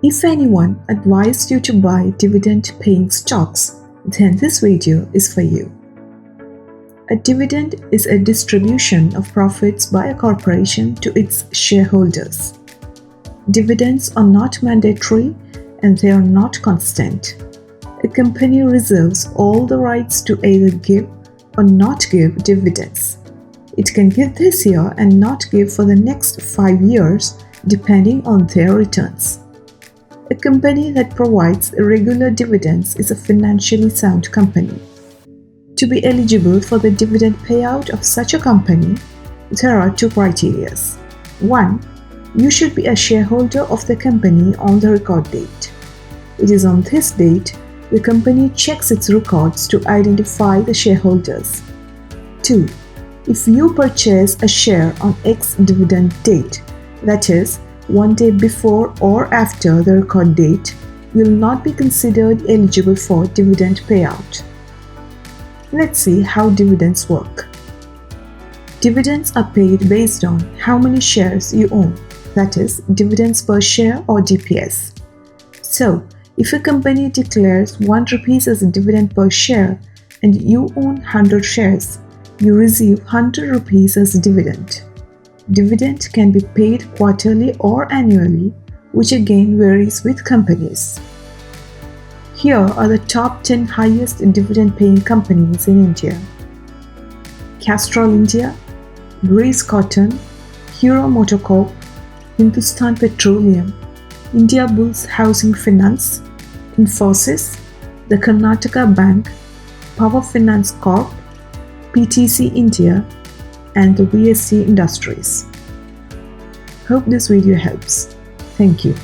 If anyone advised you to buy dividend-paying stocks, then this video is for you. A dividend is a distribution of profits by a corporation to its shareholders. Dividends are not mandatory and they are not constant. A company reserves all the rights to either give or not give dividends. It can give this year and not give for the next 5 years, depending on their returns. A company that provides regular dividends is a financially sound company. To be eligible for the dividend payout of such a company, there are 2 criteria. 1. You should be a shareholder of the company on the record date. It is on this date the company checks its records to identify the shareholders. 2. If you purchase a share on X dividend date, that is, 1 day before or after the record date, you will not be considered eligible for dividend payout. Let's see how dividends work. Dividends are paid based on how many shares you own, that is, dividends per share or DPS. So, if a company declares 1 rupees as a dividend per share and you own 100 shares, you receive 100 rupees as a dividend. Dividend can be paid quarterly or annually, which again varies with companies. Here are the top 10 highest dividend-paying companies in India: Castrol India, Breeze Cotton, Hero Motocorp, Hindustan Petroleum, India Bulls Housing Finance, Infosys, the Karnataka Bank, Power Finance Corp, PTC India, and the VSC Industries. Hope this video helps. Thank you.